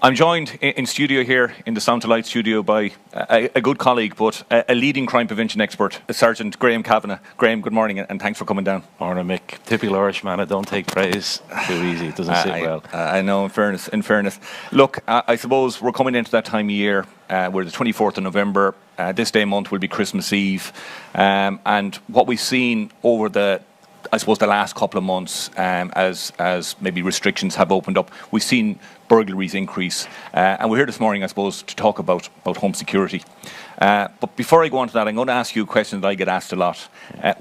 I'm joined in studio here in the Sound to Light studio by a good colleague, but a leading crime prevention expert, Sergeant Graham Kavanagh. Graham, good morning and thanks for coming down. Morning, Mick. Typical Irishman, I don't take praise too easy. It doesn't sit well. I know, in fairness. Look, I suppose we're coming into that time of year. We're the 24th of November. This day month will be Christmas Eve. And what we've seen over the last couple of months, as maybe restrictions have opened up, we've seen burglaries increase. And we're here this morning, I suppose, to talk about home security. But before I go on to that, I'm going to ask you a question that I get asked a lot.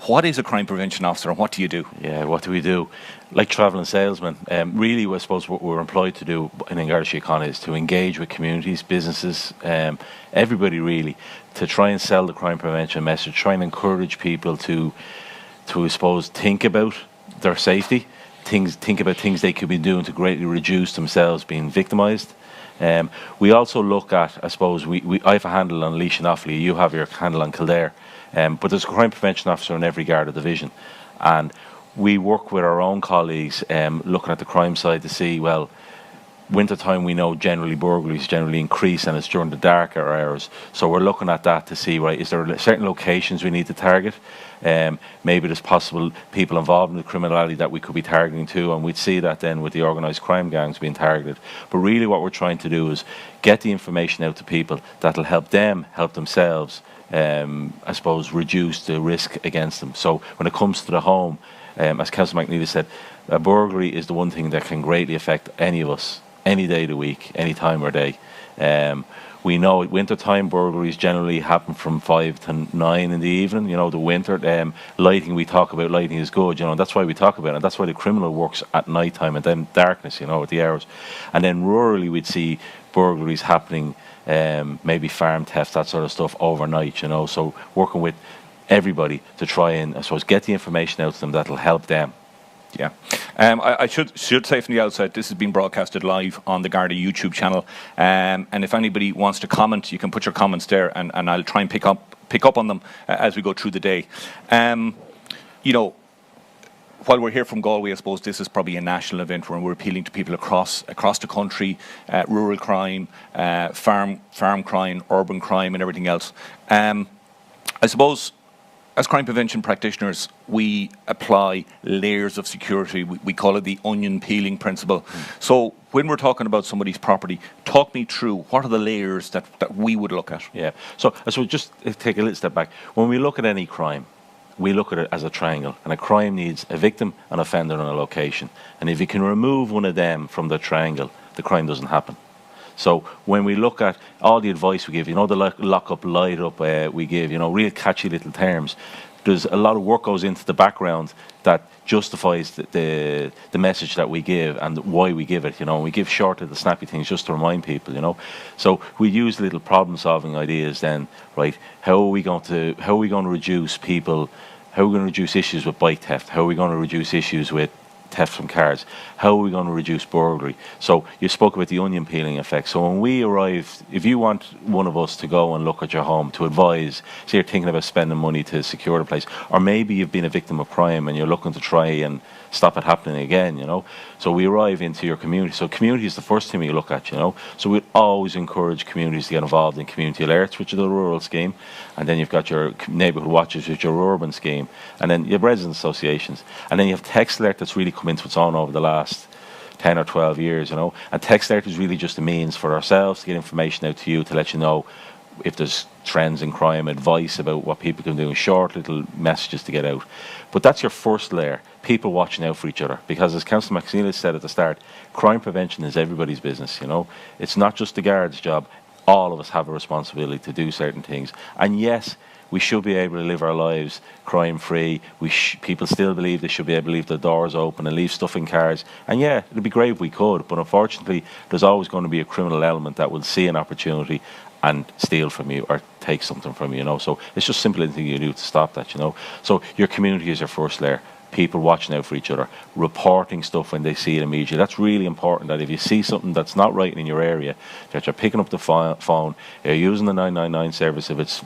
What is a crime prevention officer and what do you do? Yeah, what do we do? Like travelling salesmen, really, I suppose what we're employed to do in Garda Síochána is to engage with communities, businesses, everybody really, to try and sell the crime prevention message, try and encourage people to I suppose, think about their safety, think about things they could be doing to greatly reduce themselves being victimised. We also look at, I suppose, I have a handle on Laois and Offaly, you have your handle on Kildare, but there's a crime prevention officer in every Garda division, and we work with our own colleagues looking at the crime side to see, well, winter time we know generally burglaries generally increase and it's during the darker hours, so we're looking at that to see, right, is there certain locations we need to target? Maybe there's possible people involved in the criminality that we could be targeting too, and we'd see that then with the organised crime gangs being targeted. But really what we're trying to do is get the information out to people that'll help them help themselves, I suppose, reduce the risk against them. So when it comes to the home, as Councillor McNeely said, a burglary is the one thing that can greatly affect any of us, any day of the week, any time or day. We know at winter time burglaries generally happen from 5 to 9 in the evening. You know, the winter lighting, we talk about lighting is good, you know, that's why we talk about it, and that's why the criminal works at night time and then darkness, you know, at the hours. And then rurally we'd see burglaries happening, maybe farm theft, that sort of stuff overnight, you know. So working with everybody to try and, I suppose, get the information out to them that'll help them. Yeah. I should say from the outset, this has been broadcasted live on the Garda YouTube channel, and if anybody wants to comment, you can put your comments there, and I'll try and pick up on them as we go through the day. You know, while we're here from Galway, I suppose this is probably a national event where we're appealing to people across the country, rural crime, farm crime, urban crime, and everything else. I suppose, as crime prevention practitioners, we apply layers of security. We call it the onion peeling principle. So when we're talking about somebody's property, talk me through what are the layers that we would look at? Yeah, so just take a little step back. When we look at any crime, we look at it as a triangle, and a crime needs a victim, an offender, and a location. And if you can remove one of them from the triangle, the crime doesn't happen. So when we look at all the advice we give, you know, the lock up, light up we give, you know, real catchy little terms, there's a lot of work goes into the background that justifies the message that we give and why we give it, you know. And we give short little snappy things just to remind people, you know. So we use little problem solving ideas then, right? How are we going to reduce people, how are we going to reduce issues with bike theft? How are we going to reduce issues with theft from cars? How are we going to reduce burglary? So you spoke about the onion peeling effect. So when we arrive, if you want one of us to go and look at your home to advise, say you're thinking about spending money to secure the place, or maybe you've been a victim of crime and you're looking to try and stop it happening again, you know. So we arrive into your community. So community is the first thing we look at, you know. So we always encourage communities to get involved in community alerts, which is the rural scheme, and then you've got your neighbourhood watches, which is your urban scheme, and then you have resident associations, and then you have text alert that's really come into its own over the last 10 or 12 years, you know. And text alert is really just a means for ourselves to get information out to you, to let you know if there's trends in crime, advice about what people can do, short little messages to get out. But that's your first layer, people watching out for each other. Because as Councillor McNeely said at the start, crime prevention is everybody's business, you know. It's not just the guard's job. All of us have a responsibility to do certain things. And yes, we should be able to live our lives crime-free. People still believe they should be able to leave the doors open and leave stuff in cars. And yeah, it'd be great if we could, but unfortunately, there's always going to be a criminal element that will see an opportunity and steal from you or take something from you, you know. So it's just simple thing you do to stop that, you know. So your community is your first layer. People watching out for each other, reporting stuff when they see it immediately. That's really important, that if you see something that's not right in your area, that you're picking up the phone, you're using the 999 service if it's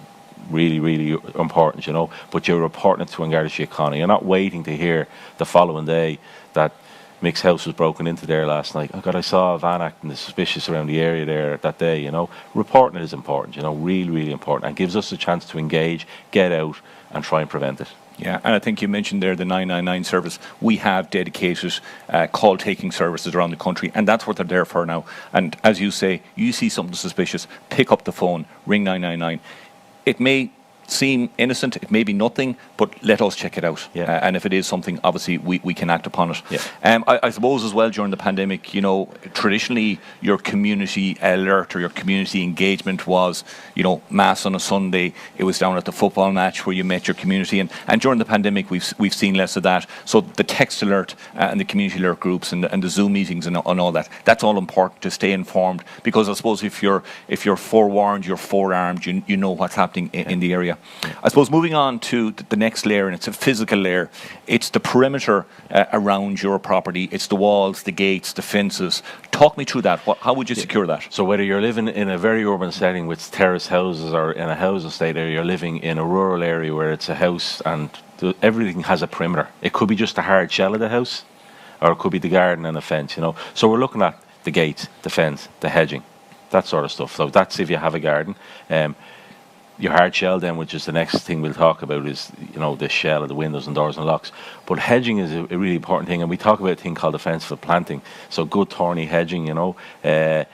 really, really important, you know, but you're reporting it to Garda Síochána. You're not waiting to hear the following day that Mick's house was broken into there last night. Oh God, I saw a van acting suspicious around the area there that day, you know. Reporting it is important, you know, really, really important, and gives us a chance to engage, get out and try and prevent it. Yeah, and I think you mentioned there the 999 service. We have dedicated call-taking services around the country, and that's what they're there for now. And as you say, you see something suspicious, pick up the phone, ring 999. It may seem innocent, it may be nothing, but let us check it out. Yeah. And if it is something, obviously we can act upon it. Yeah. I suppose as well during the pandemic, you know, traditionally your community alert or your community engagement was, you know, mass on a Sunday. It was down at the football match where you met your community, and during the pandemic we've seen less of that. So the text alert and the community alert groups and the Zoom meetings and all that, that's all important to stay informed, because I suppose if you're forewarned, you're forearmed, you know what's happening in the area. I suppose moving on to the next layer, and it's a physical layer. It's the perimeter around your property. It's the walls, the gates, the fences. Talk me through that. How would you secure that? So whether you're living in a very urban setting with terrace houses or in a housing estate area, you're living in a rural area where it's a house and everything has a perimeter. It could be just a hard shell of the house, or it could be the garden and a fence, you know. So we're looking at the gate, the fence, the hedging, that sort of stuff. So that's if you have a garden. Your hard shell then, which is the next thing we'll talk about, is, you know, the shell of the windows and doors and locks. But hedging is a really important thing, and we talk about a thing called defensive planting. So good thorny hedging, you know, a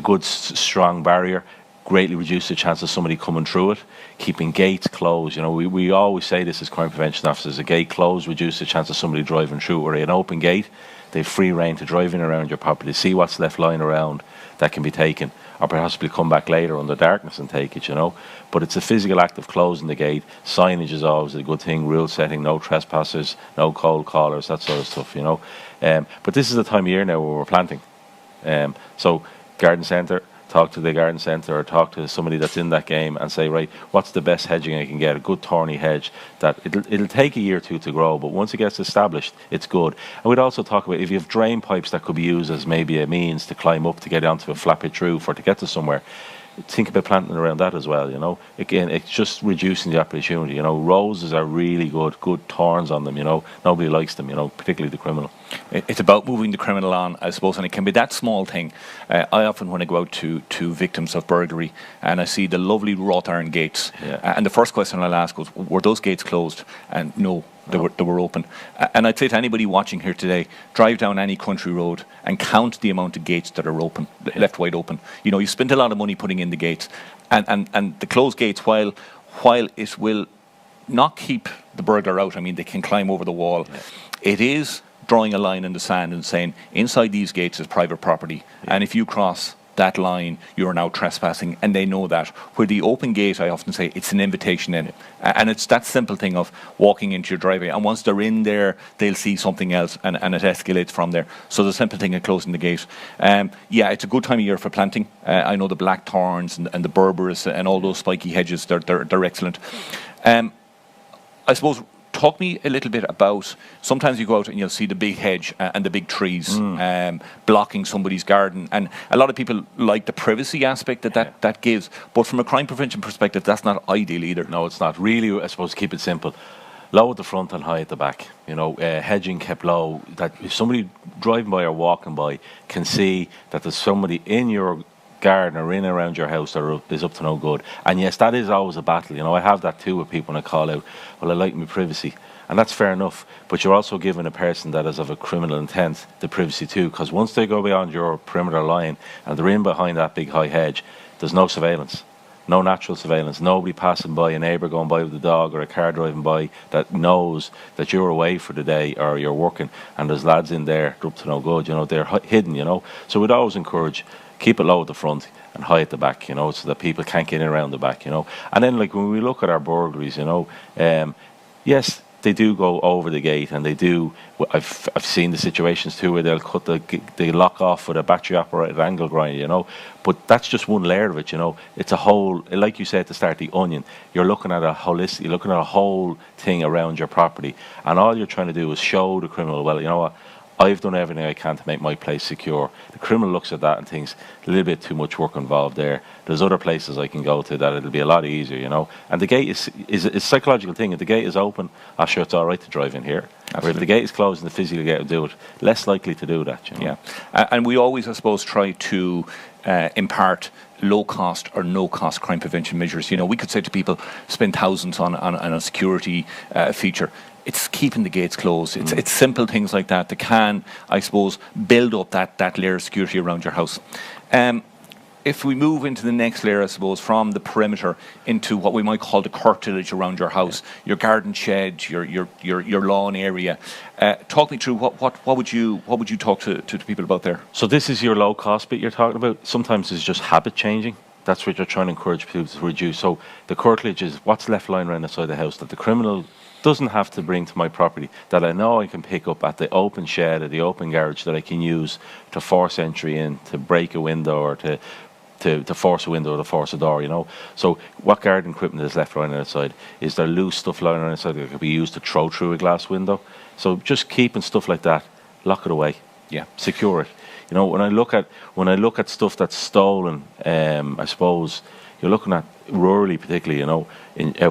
good strong barrier greatly reduces the chance of somebody coming through it. Keeping gates closed, you know, we always say this as crime prevention officers: a gate closed reduces the chance of somebody driving through. Or an open gate, they've free rein to drive in around your property, see what's left lying around that can be taken, or perhaps we'll come back later under darkness and take it, you know. But it's a physical act of closing the gate. Signage is always a good thing, rule setting, no trespassers, no cold callers, that sort of stuff, you know. But this is the time of year now where we're planting. So garden centre, talk to the garden centre or talk to somebody that's in that game and say, right, what's the best hedging I can get? A good thorny hedge that it'll take a year or two to grow, but once it gets established, it's good. And we'd also talk about if you have drain pipes that could be used as maybe a means to climb up to get onto a flat pitch roof or to get to somewhere. Think about planting around that as well, you know. Again, it's just reducing the opportunity, you know. Roses are really good thorns on them, you know. Nobody likes them, you know, particularly the criminal. It's about moving the criminal on, I suppose, and it can be that small thing. I often, when I go out to victims of burglary and I see the lovely wrought iron gates, and the first question I'll ask is, were those gates closed? And no, they were open. And I'd say to anybody watching here today, drive down any country road and count the amount of gates that are open, left wide open. You know, you spent a lot of money putting in the gates, and the closed gates, while it will not keep the burglar out, I mean, they can climb over the wall, it is drawing a line in the sand and saying, inside these gates is private property, and if you cross that line, you are now trespassing, and they know that. Where the open gate, I often say, it's an invitation in. And it's that simple thing of walking into your driveway, and once they're in there, they'll see something else, and it escalates from there. So the simple thing of closing the gate. It's a good time of year for planting. I know the blackthorns and the berberis and all those spiky hedges, they're excellent. I suppose, talk me a little bit about, sometimes you go out and you'll see the big hedge and the big trees blocking somebody's garden, and a lot of people like the privacy aspect that gives, but from a crime prevention perspective, that's not ideal either. No, it's not. Really, I suppose, keep it simple. Low at the front and high at the back. You know, hedging kept low, that if somebody driving by or walking by can see that there's somebody in your garden or in around your house that is up to no good. And yes, that is always a battle. You know, I have that too with people when I call out, well, I like my privacy. And that's fair enough. But you're also giving a person that is of a criminal intent the privacy too, because once they go beyond your perimeter line and they're in behind that big high hedge, there's no surveillance. No natural surveillance, nobody passing by, a neighbour going by with a dog or a car driving by that knows that you're away for the day or you're working, and there's lads in there, they're up to no good, you know, they're hidden, you know. So we'd always encourage, keep it low at the front and high at the back, you know, so that people can't get in around the back, you know. And then, like, when we look at our burglaries, you know, yes, they do go over the gate, and they do. I've seen the situations too where they'll cut the lock off with a battery operated angle grinder, you know. But that's just one layer of it, you know. It's a whole, like you said at the start, the onion. You're looking at you're looking at a whole thing around your property, and all you're trying to do is show the criminal, well, you know what, I've done everything I can to make my place secure. The criminal looks at that and thinks, a little bit too much work involved there. There's other places I can go to that it'll be a lot easier, you know. And the gate is a psychological thing. If the gate is open, I'm sure it's all right to drive in here. Where if the gate is closed and the physical gate will do it, less likely to do that. You know? Yeah, and we always, I suppose, try to impart low-cost or no-cost crime prevention measures. You know, we could say to people, spend thousands on a security feature. It's keeping the gates closed. It's simple things like that can, I suppose, build up that layer of security around your house. If we move into the next layer, I suppose, from the perimeter into what we might call the curtilage around your house, your garden shed, your lawn area, talk me through what would you talk to people about there? So this is your low cost bit you're talking about. Sometimes it's just habit changing. That's what you're trying to encourage people to reduce. So the curtilage is what's left lying around outside the house that the criminal doesn't have to bring to my property, that I know I can pick up at the open shed or the open garage, that I can use to force entry in, to break a window, or to force a window or to force a door, you know. So what garden equipment is left lying outside? Is there loose stuff lying around outside that could be used to throw through a glass window? So just keeping stuff like that, lock it away. Yeah. Secure it. You know, when I look at stuff that's stolen, I suppose you're looking at rurally particularly, you know,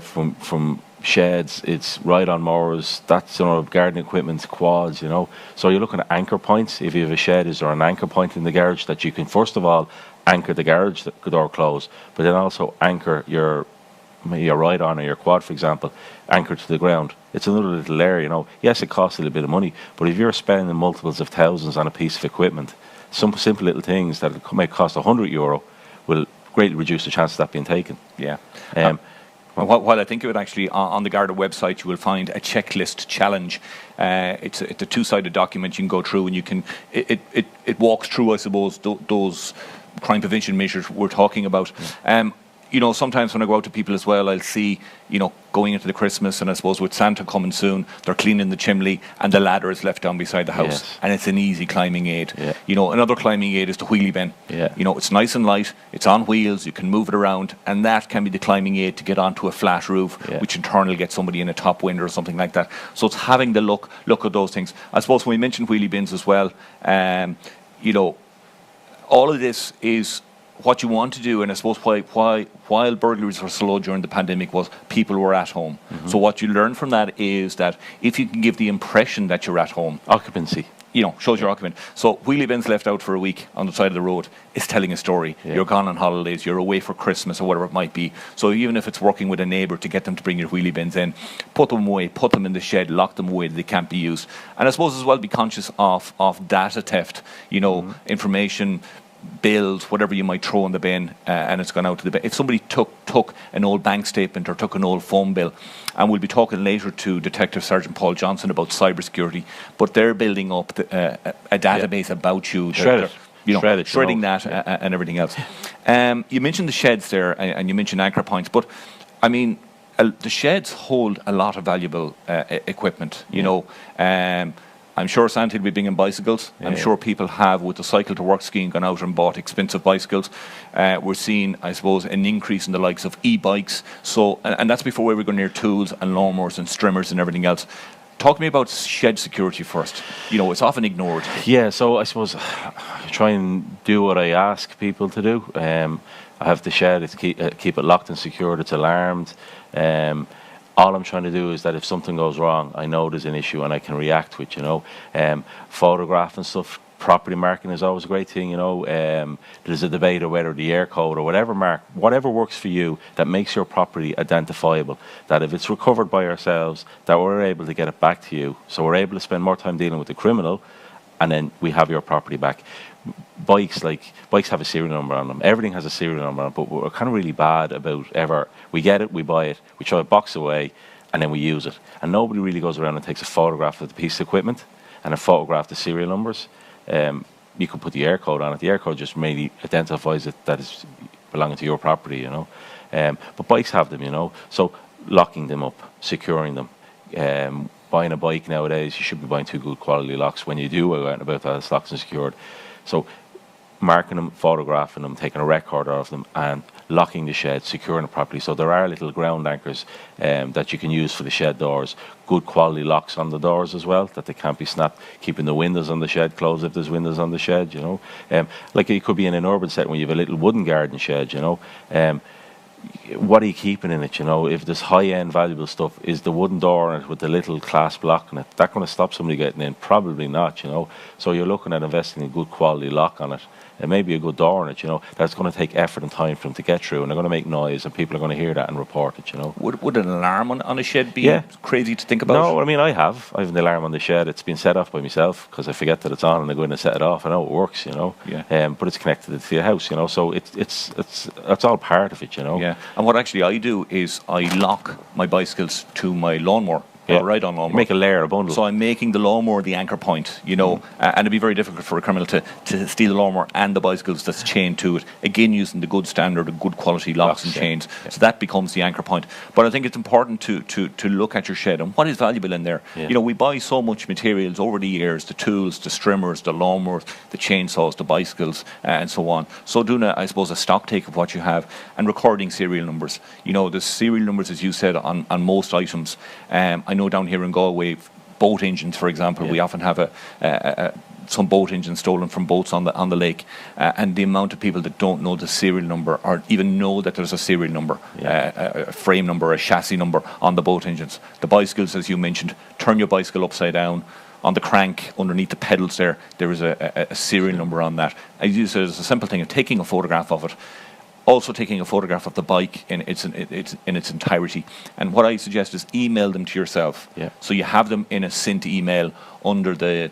from sheds, it's ride-on mowers, that's, you know, garden equipment, quads, you know. So you're looking at anchor points. If you have a shed, is there an anchor point in the garage that you can, first of all, anchor the garage door closed, but then also anchor your ride-on or your quad, for example, anchor to the ground. It's another little layer, you know. Yes, it costs a little bit of money, but if you're spending multiples of thousands on a piece of equipment, some simple little things that may cost €100 will greatly reduce the chance of that being taken. Yeah. While I think of it, actually, on the Garda website, you will find a checklist challenge. It's a two-sided document you can go through, and you can it walks through, I suppose, those crime prevention measures we're talking about. You know, sometimes when I go out to people as well, I'll see, you know, going into the Christmas, and I suppose with Santa coming soon, they're cleaning the chimney and the ladder is left down beside the house. Yes. And it's an easy climbing aid. Yeah. You know, another climbing aid is the wheelie bin. Yeah. You know, it's nice and light, it's on wheels, you can move it around, and that can be the climbing aid to get onto a flat roof, which in turn will get somebody in a top window or something like that. So it's having the look at those things. I suppose when we mentioned wheelie bins as well, you know, all of this is what you want to do, and I suppose while burglaries were slow during the pandemic was people were at home. So what you learn from that is that if you can give the impression that you're at home, Occupancy. You know, shows your occupant. So wheelie bins left out for a week on the side of the road is telling a story. Yeah. You're gone on holidays, you're away for Christmas or whatever it might be. So even if it's working with a neighbour to get them to bring your wheelie bins in, put them away, put them in the shed, lock them away, they can't be used. And I suppose as well be conscious of data theft, you know, information, bills, whatever you might throw in the bin, and it's gone out to the bin. If somebody took an old bank statement or took an old phone bill, and we'll be talking later to Detective Sergeant Paul Johnson about cybersecurity, but they're building up a database about you. Shredding that and everything else. You mentioned the sheds there, and you mentioned anchor points, but I mean, the sheds hold a lot of valuable equipment, you know. I'm sure Santa will be bringing bicycles. I'm sure people have, with the cycle to work scheme, gone out and bought expensive bicycles. We're seeing, I suppose, an increase in the likes of e-bikes. So, and that's before we go near tools and lawnmowers and trimmers and everything else. Talk to me about shed security first. You know, it's often ignored. Yeah, so I suppose I try and do what I ask people to do. I have the shed, it's keep it locked and secured, it's alarmed. All I'm trying to do is that if something goes wrong, I know there's an issue and I can react with, you know. Photograph and stuff, property marking is always a great thing, you know. There's a debate of whether the air code or whatever works for you that makes your property identifiable, that if it's recovered by ourselves, that we're able to get it back to you. So we're able to spend more time dealing with the criminal, and then we have your property back. Bikes have a serial number on them. Everything has a serial number on it, but we're kind of really bad about we get it, we buy it, we throw a box away, and then we use it. And nobody really goes around and takes a photograph of the piece of equipment and a photograph of the serial numbers. You can put the air code on it. The air code just mainly identifies it that is belonging to your property, you know. But bikes have them, you know. So locking them up, securing them. Buying a bike nowadays, you should be buying 2 good quality locks. When you do go out and about that, it's locked and secured. So marking them, photographing them, taking a record of them, and locking the shed, securing it properly. So there are little ground anchors that you can use for the shed doors. Good quality locks on the doors as well, that they can't be snapped. Keeping the windows on the shed closed if there's windows on the shed, you know. Like it could be in an urban setting where you have a little wooden garden shed, you know. what are you keeping in it? You know, if there's high-end valuable stuff, is the wooden door in it with the little clasp lock in it that going to stop somebody getting in? Probably not. You know, so you're looking at investing in a good quality lock on it. It may be a good door in it, you know, that's going to take effort and time for them to get through, and they're going to make noise, and people are going to hear that and report it, you know. Would an alarm on a shed be crazy to think about? No, I mean, I have an alarm on the shed. It's been set off by myself because I forget that it's on, and I go in and set it off. I know it works, you know. Yeah. But it's connected to the house, you know, so it's all part of it, you know. Yeah. And what actually I do is I lock my bicycles to my lawnmower. Right on lawnmower. You make a layer, a bundle. So I'm making the lawnmower the anchor point, you know, and it'd be very difficult for a criminal to steal the lawnmower and the bicycles that's chained to it. Again, using the good standard, the good quality locks and chains. So that becomes the anchor point. But I think it's important to look at your shed and what is valuable in there. You know, we buy so much materials over the years, the tools, the strimmers, the lawnmowers, the chainsaws, the bicycles, and so on. So doing, I suppose, a stock take of what you have and recording serial numbers. You know, the serial numbers, as you said, on most items. I know down here in Galway, boat engines, for example, we often have some boat engines stolen from boats on the lake, and the amount of people that don't know the serial number or even know that there's a serial number, a frame number, a chassis number on the boat engines. The bicycles, as you mentioned, turn your bicycle upside down. On the crank, underneath the pedals there is a serial number on that. I use it as a simple thing of taking a photograph of it. Also taking a photograph of the bike in its entirety. And what I suggest is email them to yourself. So you have them in a sent email under the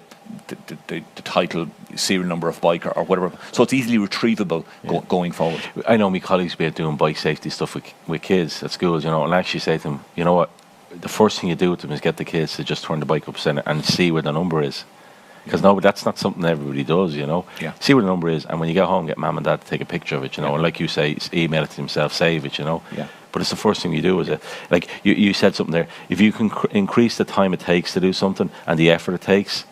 title, serial number of bike or whatever. So it's easily retrievable going forward. I know my colleagues be doing bike safety stuff with kids at schools, you know, and I actually say to them, you know what, the first thing you do with them is get the kids to just turn the bike upside down and see where the number is. Because no, that's not something everybody does, you know. See where the number is, and when you get home, get mum and dad to take a picture of it, you know. And like you say, email it to themselves, save it, you know. But it's the first thing you do, is it? Like you said something there. If you can increase the time it takes to do something and the effort it takes,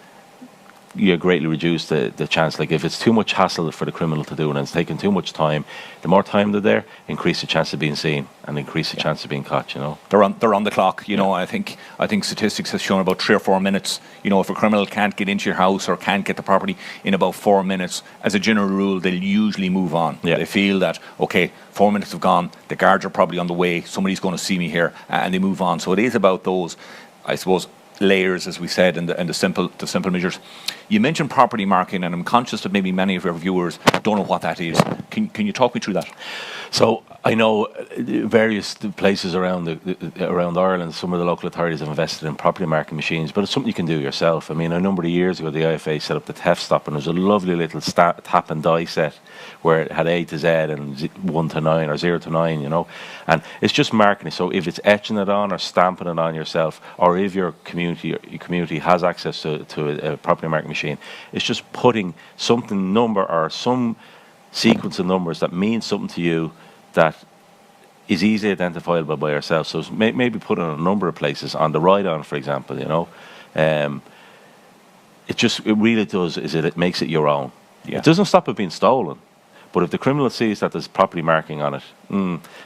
you greatly reduce the chance. Like if it's too much hassle for the criminal to do and it's taking too much time, the more time they're there, increase the chance of being seen and increase the chance of being caught, you know. They're on the clock, you know. I think statistics have shown about 3 or 4 minutes. You know, if a criminal can't get into your house or can't get the property in about 4 minutes, as a general rule, they'll usually move on. They feel that, okay, 4 minutes have gone, the guards are probably on the way, somebody's going to see me here, and they move on. So it is about those, I suppose, layers, as we said, and the simple measures. You mentioned property marking, and I'm conscious that maybe many of our viewers don't know what that is. Can you talk me through that? So I know various places around around Ireland, some of the local authorities have invested in property marking machines, but it's something you can do yourself. I mean, a number of years ago, the IFA set up the theft stop, and there was a lovely little tap and die set where it had A to Z and 1 to 9 or 0 to 9, you know. And it's just marking it. So if it's etching it on or stamping it on yourself, or if your community has access to a property marking machine, it's just putting something number or some sequence of numbers that means something to you that is easily identifiable by yourself. So maybe put it in a number of places on the ride-on, for example, you know. It really does is it makes it your own. It doesn't stop it being stolen. But if the criminal sees that there's property marking on it,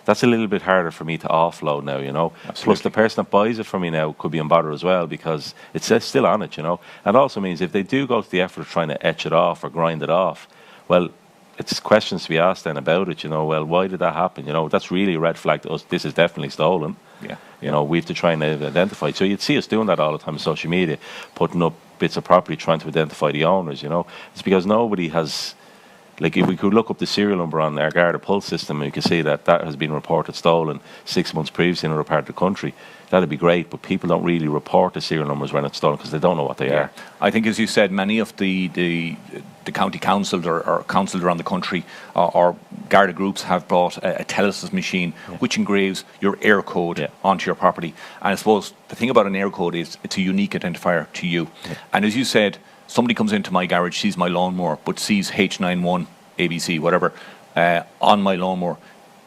that's a little bit harder for me to offload now, you know. Plus, the person that buys it from me now could be in bother as well because it's still on it, you know. And it also means if they do go to the effort of trying to etch it off or grind it off, well, it's questions to be asked then about it, you know. Well, why did that happen? You know, that's really a red flag to us. This is definitely stolen. You know, we have to try and identify it. So you'd see us doing that all the time on social media, putting up bits of property, trying to identify the owners, you know. It's because nobody has... Like, if we could look up the serial number on our Garda Pulse system, and you can see that has been reported stolen 6 months previously in another part of the country, that'd be great. But people don't really report the serial numbers when it's stolen because they don't know what they are. I think, as you said, many of the county councils or councils around the country or Garda groups have brought a Telesys machine which engraves your air code onto your property. And I suppose the thing about an air code is it's a unique identifier to you. And as you said, somebody comes into my garage, sees my lawnmower, but sees H91, ABC, whatever, on my lawnmower.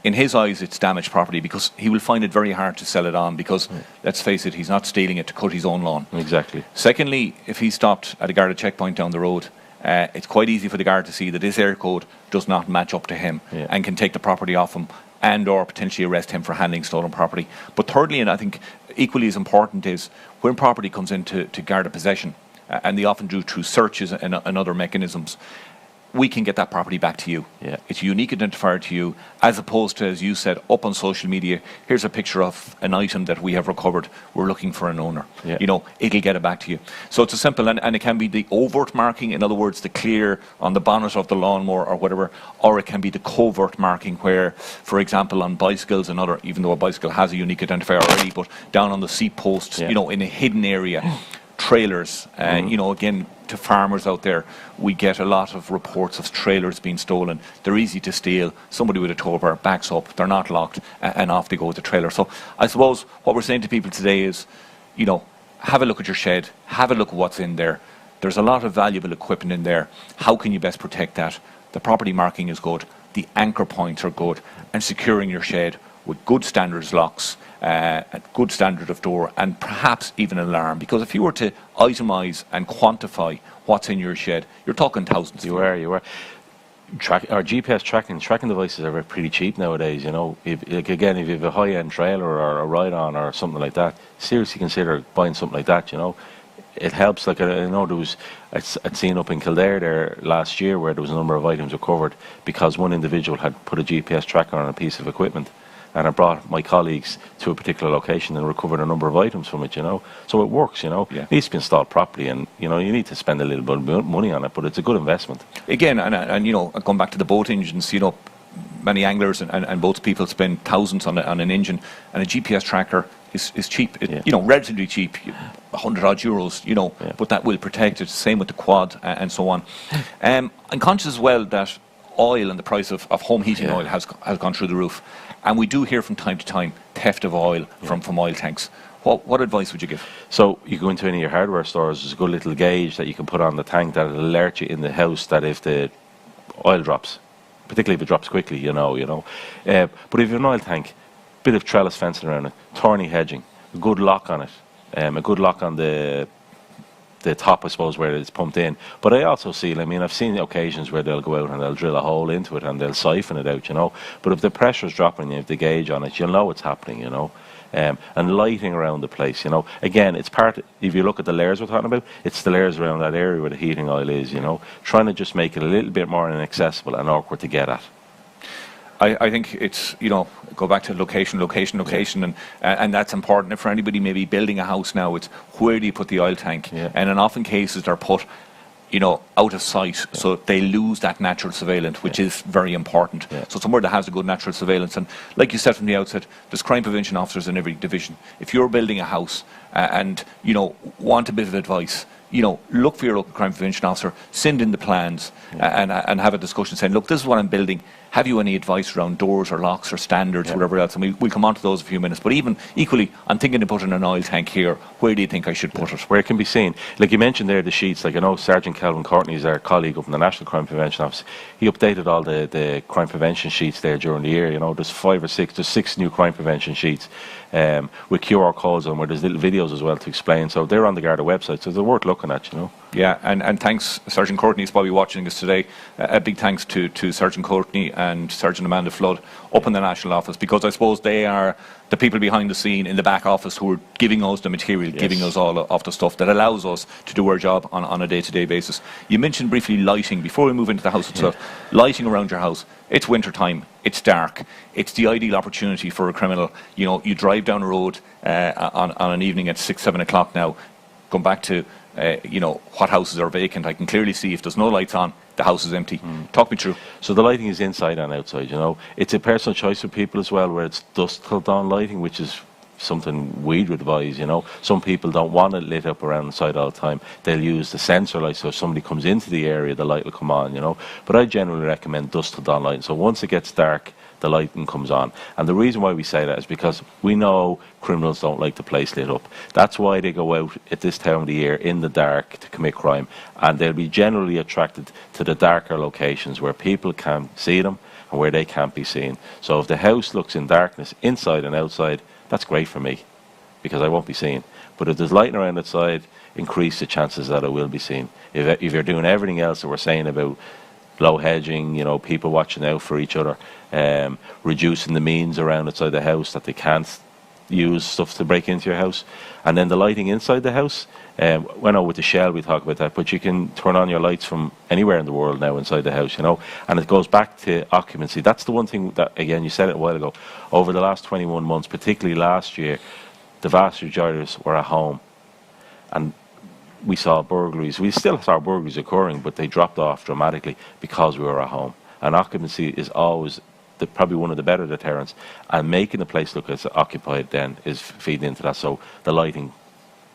In his eyes, it's damaged property because he will find it very hard to sell it on because, let's face it, he's not stealing it to cut his own lawn. Exactly. Secondly, if he stopped at a Garda checkpoint down the road, it's quite easy for the guard to see that this air code does not match up to him and can take the property off him and or potentially arrest him for handling stolen property. But thirdly, and I think equally as important, is when property comes into Garda possession, and they often do through searches and other mechanisms, we can get that property back to you. Yeah. It's a unique identifier to you, as opposed to, as you said, up on social media, here's a picture of an item that we have recovered, we're looking for an owner. Yeah. You know, it'll get it back to you. So it's a simple, and it can be the overt marking, in other words, the clear on the bonnet of the lawnmower or whatever, or it can be the covert marking where, for example, on bicycles and other, even though a bicycle has a unique identifier already, but down on the seat posts, Yeah. you know, in a hidden area, trailers, you know, again, to farmers out there, we get a lot of reports of trailers being stolen. They're easy to steal. Somebody with a tow bar backs up, they're not locked, and off they go with the trailer. So I suppose what we're saying to people today is, you know, have a look at your shed, have a look at what's in there. There's a lot of valuable equipment in there. How can you best protect that? The property marking is good, the anchor points are good, and securing your shed with good standards locks, a good standard of door, and perhaps even an alarm. Because if you were to itemise and quantify what's in your shed, you're talking thousands. You are. Our GPS tracking devices are pretty cheap nowadays. You know, if you have a high-end trailer or a ride-on or something like that, seriously consider buying something like that. You know, it helps. Like, I know I'd seen up in Kildare there last year where there was a number of items recovered because one individual had put a GPS tracker on a piece of equipment. And I brought my colleagues to a particular location and recovered a number of items from it, you know. So it works, you know. Yeah. It needs to be installed properly, and, you know, you need to spend a little bit of money on it, but it's a good investment. Again, and you know, going back to the boat engines, you know, many anglers and boat people spend thousands on an engine, and a GPS tracker is cheap. You know, relatively cheap, 100 odd euros, you know, but that will protect it. Same with the quad and so on. I'm conscious as well that oil and the price of home heating oil has gone through the roof. And we do hear from time to time theft of oil from oil tanks. What advice would you give? So you go into any of your hardware stores, there's a good little gauge that you can put on the tank that will alert you in the house that if the oil drops, particularly if it drops quickly, you know. But if you have an oil tank, bit of trellis fencing around it, thorny hedging, a good lock on it, a good lock on the top, I suppose, where it's pumped in. But I also see, I mean, I've seen occasions where they'll go out and they'll drill a hole into it and they'll siphon it out, you know. But if the pressure's dropping, you have the gauge on it, you'll know what's happening, you know. And lighting around the place, you know. Again, it's if you look at the layers we're talking about, it's the layers around that area where the heating oil is, you know. Trying to just make it a little bit more inaccessible and awkward to get at. I think it's, you know, go back to location, and that's important. If for anybody maybe building a house now, it's where do you put the oil tank? And in often cases they're put, you know, out of sight, so they lose that natural surveillance, which is very important. So somewhere that has a good natural surveillance, and like you said from the outset, there's crime prevention officers in every division. If you're building a house and, you know, want a bit of advice, you know, look for your local crime prevention officer, send in the plans, and have a discussion saying, look, this is what I'm building. Have you any advice around doors or locks or standards, whatever else? And we'll come on to those in a few minutes. But even equally, I'm thinking of putting an oil tank here. Where do you think I should put it? Where it can be seen. Like you mentioned there, the sheets. Like I know Sergeant Calvin Courtney is our colleague up in the National Crime Prevention Office. He updated all the crime prevention sheets there during the year. You know, there's 5 or 6, there's 6 new crime prevention sheets with QR codes on where there's little videos as well to explain. So they're on the Garda website, so they're worth looking at, you know. Yeah, and thanks, Sergeant Courtney is probably watching us today. A big thanks to Sergeant Courtney and Sergeant Amanda Flood up in the National Office, because I suppose they are the people behind the scene in the back office who are giving us the material, giving us all of the stuff that allows us to do our job on a day-to-day basis. You mentioned briefly lighting. Before we move into the house itself, lighting around your house. It's winter time, it's dark, it's the ideal opportunity for a criminal. You know, you drive down a road on an evening at 6, 7 o'clock now, come back to you know, what houses are vacant. I can clearly see if there's no lights on, the house is empty. Talk me through. So the lighting is inside and outside, you know. It's a personal choice for people as well, where it's dusk till dawn lighting, which is something we'd advise, you know. Some people don't want it lit up around the side all the time. They'll use the sensor light, so if somebody comes into the area, the light will come on, you know. But I generally recommend dusk till dawn lighting. So once it gets dark, the lighting comes on. And the reason why we say that is because we know criminals don't like the place lit up. That's why they go out at this time of the year in the dark to commit crime. And they'll be generally attracted to the darker locations where people can see them and where they can't be seen. So if the house looks in darkness, inside and outside, that's great for me, because I won't be seen. But if there's lighting around outside, increase the chances that I will be seen. If you're doing everything else that we're saying about low hedging, you know, people watching out for each other, reducing the means around outside the house that they can't use stuff to break into your house. And then the lighting inside the house, when with the shell we talk about that, but you can turn on your lights from anywhere in the world now inside the house, and it goes back to occupancy. That's the one thing that, again, you said it a while ago, over the last 21 months, particularly last year, the vast majority of us were at home, and we saw burglaries. We still saw burglaries occurring, but they dropped off dramatically because we were at home. And occupancy is always probably one of the better deterrents, and making the place look as occupied then is feeding into that. So the lighting,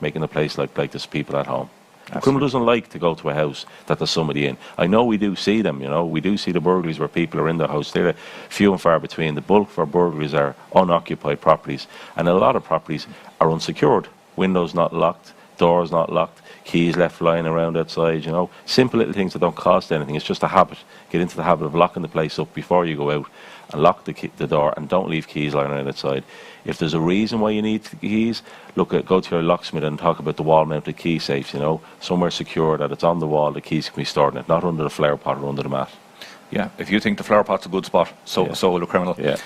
making the place like there's people at home. A criminal doesn't like to go to a house that there's somebody in. I know we do see them, we do see the burglaries where people are in the house. They're few and far between. The bulk of our burglaries are unoccupied properties, and a lot of properties are unsecured. Windows not locked, doors not locked, keys left lying around outside, Simple little things that don't cost anything. It's just a habit. Get into the habit of locking the place up before you go out, and lock the door, and don't leave keys lying around outside. If there's a reason why you need the keys, go to your locksmith and talk about the wall-mounted key safes, somewhere secure that it's on the wall, the keys can be stored in it, not under the flower pot or under the mat. Yeah, if you think the flower pot's a good spot, so will a criminal. Yeah.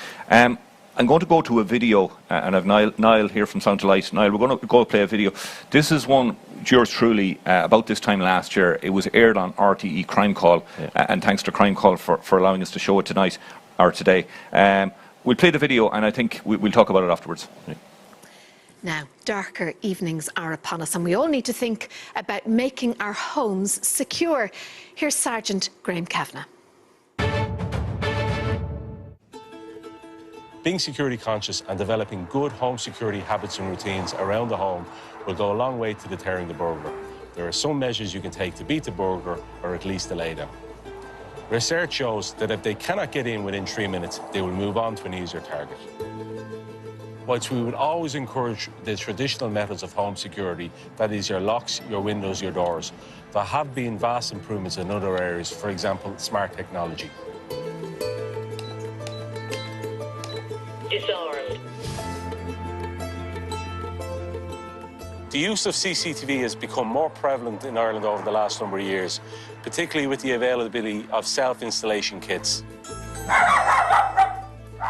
I'm going to go to a video, and I've Niall here from Sound to Light. Niall, we're going to go play a video. This is one, yours truly, about this time last year. It was aired on RTE Crime Call, and thanks to Crime Call for allowing us to show it tonight, or today. We'll play the video, and I think we'll talk about it afterwards. Yeah. Now, darker evenings are upon us, and we all need to think about making our homes secure. Here's Sergeant Graham Kavanagh. Being security conscious and developing good home security habits and routines around the home will go a long way to deterring the burglar. There are some measures you can take to beat the burglar, or at least delay them. Research shows that if they cannot get in within 3 minutes, they will move on to an easier target. Whilst we would always encourage the traditional methods of home security, that is your locks, your windows, your doors, there have been vast improvements in other areas, for example, smart technology. Disarmed. The use of CCTV has become more prevalent in Ireland over the last number of years, particularly with the availability of self-installation kits.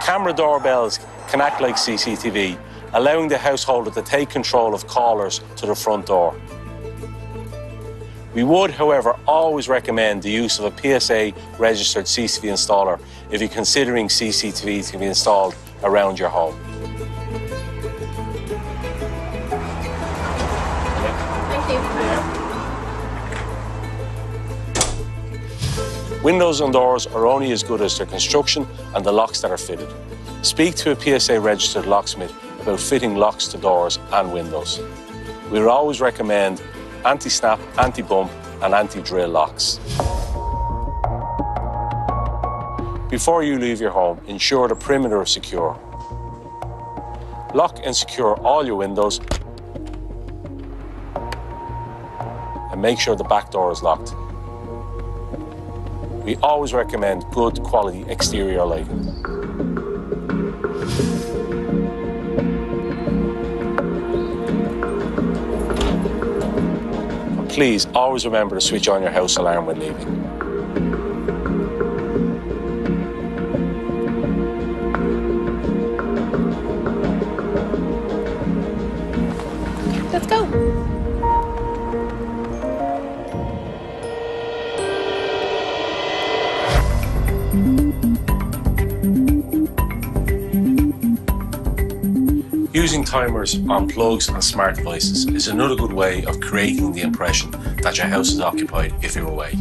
Camera doorbells can act like CCTV, allowing the householder to take control of callers to the front door. We would, however, always recommend the use of a PSA-registered CCTV installer if you're considering CCTV to be installed around your home. Thank you. Windows and doors are only as good as their construction and the locks that are fitted. Speak to a PSA-registered locksmith about fitting locks to doors and windows. We would always recommend anti-snap, anti-bump and anti-drill locks. Before you leave your home, ensure the perimeter is secure. Lock and secure all your windows and make sure the back door is locked. We always recommend good quality exterior lighting. And please always remember to switch on your house alarm when leaving. Let's go. Using timers on plugs and smart devices is another good way of creating the impression that your house is occupied if you're away.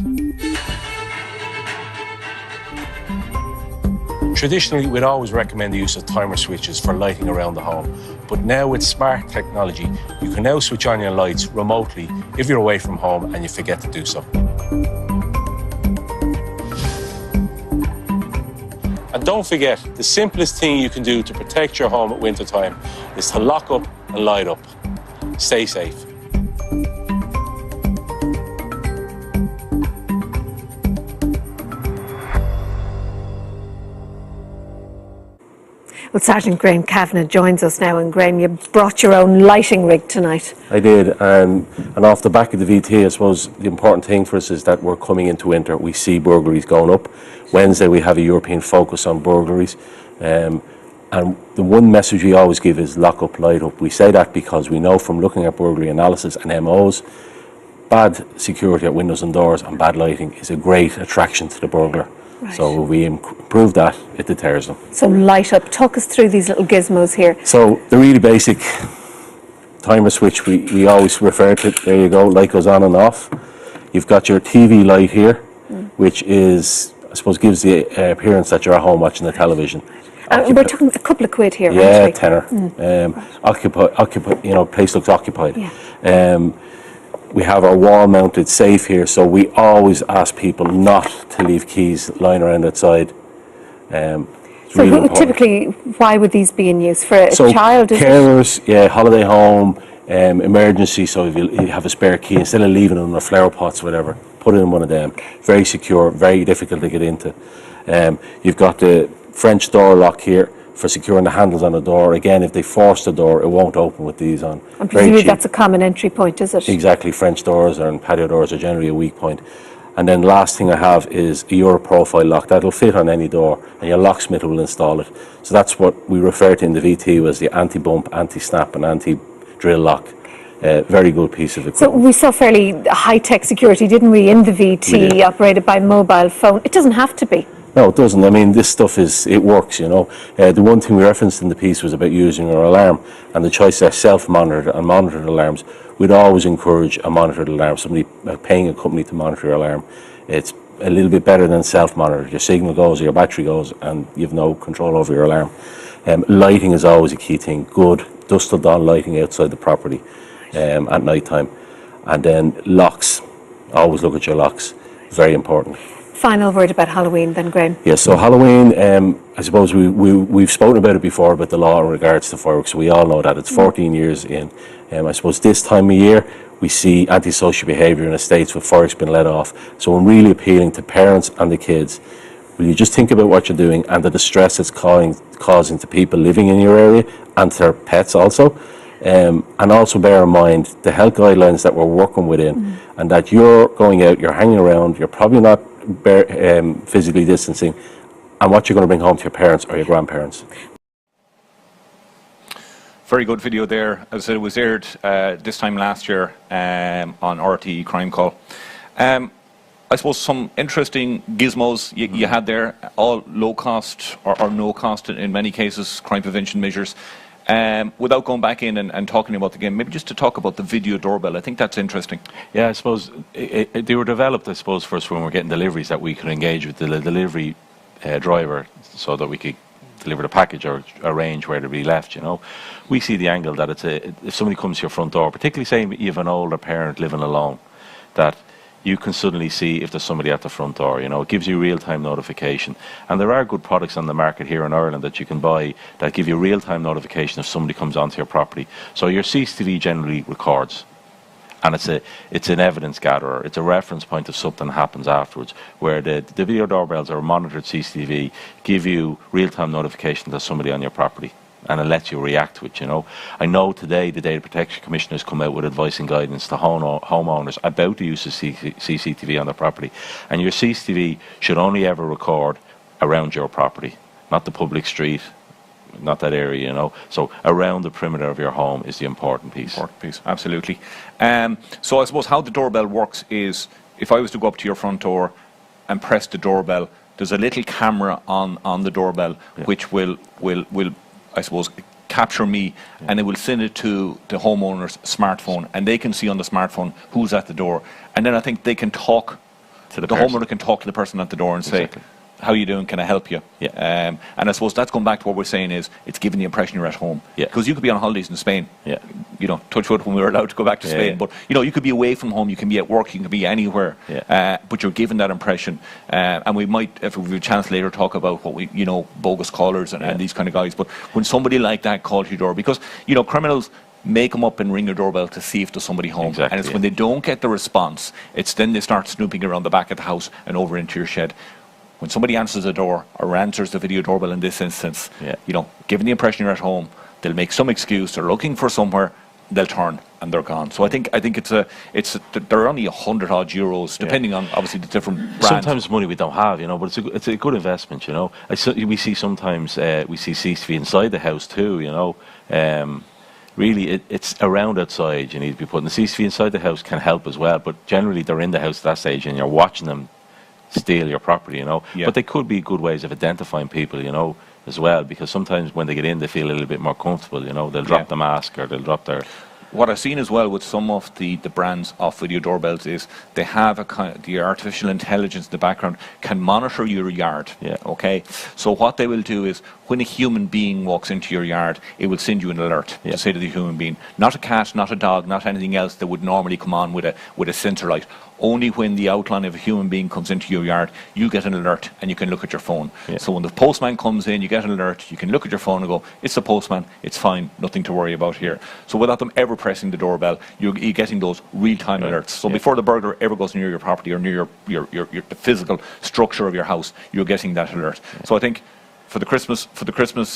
Traditionally, we'd always recommend the use of timer switches for lighting around the home, but now with smart technology, you can now switch on your lights remotely if you're away from home and you forget to do so. And don't forget, the simplest thing you can do to protect your home at winter time is to lock up and light up. Stay safe. Well, Sergeant Graham Kavanagh joins us now, and Graham, you brought your own lighting rig tonight. I did, and off the back of the VT, I suppose the important thing for us is that we're coming into winter. We see burglaries going up. Wednesday we have a European focus on burglaries, and And the one message we always give is lock up, light up. We say that because we know from looking at burglary analysis and MOs, bad security at windows and doors and bad lighting is a great attraction to the burglar. Right. So if we improve that, it deters them. So light up. Talk us through these little gizmos here. So the really basic timer switch we always refer to, there you go, light goes on and off. You've got your TV light here, which is, I suppose, gives the appearance that you're at home watching the television. We're talking a couple of quid here, yeah, aren't we? tenner. Occupy, you know, place looks occupied. Yeah. We have our wall-mounted safe here, so we always ask people not to leave keys lying around outside. So really important. typically, why would these be in use? For a So child? Is it? carers, yeah, holiday home, emergency, so if you have a spare key, instead of leaving it in the flower pots or whatever, put it in one of them. Very secure, very difficult to get into. You've got the French door lock here for securing the handles on the door. Again, if they force the door, it won't open with these on. And Very presumably cheap. that's a common entry point, is it? Exactly, French doors and patio doors are generally a weak point. And then last thing I have is a Euro profile lock. That'll fit on any door, and your locksmith will install it. So that's what we refer to in the VT as the anti-bump, anti-snap and anti-drill lock. Very good piece of So equipment. we saw fairly high-tech security, didn't we, in the VT, operated by mobile phone. It doesn't have to be. No, it doesn't. I mean, this stuff it works, you know. The one thing we referenced in the piece was about using our alarm and the choice of self-monitored and monitored alarms. We'd always encourage a monitored alarm, somebody paying a company to monitor your alarm. It's a little bit better than self-monitored. Your signal goes, your battery goes, and you've no control over your alarm. Lighting is always a key thing. Good dusk till dawn lighting outside the property at night time. And then locks. Always look at your locks. Very important. Final word about Halloween then, Graham. Yes, so Halloween, I suppose we've spoken about it before, about the law in regards to fireworks, so we all know that. It's 14 years in. I suppose this time of year, we see antisocial behaviour in estates with fireworks being let off. So I'm really appealing to parents and the kids. Will you just think about what you're doing and the distress it's causing to people living in your area and to their pets also. And also bear in mind the health guidelines that we're working within, and that you're going out, you're hanging around, you're probably not physically distancing, and what you're going to bring home to your parents or your grandparents. Very good video there. As I said, it was aired this time last year on RTE Crime Call. I suppose some interesting gizmos you had there, all low cost or no cost in many cases, crime prevention measures. Without going back in and talking about the game, maybe just to talk about the video doorbell. I think that's interesting. Yeah, I suppose they were developed, I suppose, first when we're getting deliveries, that we could engage with the delivery driver so that we could deliver the package or arrange where to be left, you know. We see the angle that if somebody comes to your front door, particularly say you have an older parent living alone, that you can suddenly see if there's somebody at the front door, you know. It gives you real-time notification. And there are good products on the market here in Ireland that you can buy that give you real-time notification if somebody comes onto your property. So your CCTV generally records, and it's an evidence gatherer. It's a reference point if something happens afterwards, where the video doorbells or monitored CCTV give you real-time notification that there's somebody on your property, and it lets you react to it, you know. I know today the Data Protection Commissioner has come out with advice and guidance to homeowners about the use of CCTV on their property. And your CCTV should only ever record around your property, not the public street, not that area, you know. So around the perimeter of your home is the important piece. Important piece, absolutely. So I suppose how the doorbell works is, if I was to go up to your front door and press the doorbell, there's a little camera on the doorbell which will I suppose capture me, and it will send it to the homeowner's smartphone, and they can see on the smartphone who's at the door, and then I think they can talk to the homeowner can talk to the person at the door and say, how are you doing, can I help you? And I suppose that's going back to what we're saying is, it's giving the impression you're at home. Because you could be on holidays in Spain, you know, touch wood when we were allowed to go back to Spain, but you know, you could be away from home, you can be at work, you can be anywhere, but you're given that impression. And we might, if we have a chance later, talk about what we, you know, bogus callers and these kind of guys, but when somebody like that calls your door, because, you know, criminals make them up and ring your doorbell to see if there's somebody home. And it's when they don't get the response, it's then they start snooping around the back of the house and over into your shed. When somebody answers the door or answers the video doorbell in this instance, you know, given the impression you're at home, they'll make some excuse, they're looking for somewhere, they'll turn and they're gone. So I think they're only €100 depending on obviously the different brands. Sometimes money we don't have, but it's a good investment, we see sometimes we see CCTV inside the house too, really it's around outside you need to be putting. The CCTV inside the house can help as well, but generally they're in the house at that stage and you're watching them steal your property, Yeah. But they could be good ways of identifying people, as well, because sometimes when they get in they feel a little bit more comfortable, they'll drop the mask or they'll drop their... What I've seen as well with some of the brands of video doorbells is they have the artificial intelligence in the background can monitor your yard. Yeah. Okay. So what they will do is when a human being walks into your yard, it will send you an alert to say to the human being, not a cat, not a dog, not anything else that would normally come on with a sensor light. Only when the outline of a human being comes into your yard, you get an alert and you can look at your phone. Yeah. So when the postman comes in, you get an alert, you can look at your phone and go, it's the postman, it's fine, nothing to worry about here. So without them ever pressing the doorbell, you're getting those real-time alerts. So before the burglar ever goes near your property or near the physical structure of your house, you're getting that alert. Yeah. So I think for the Christmas,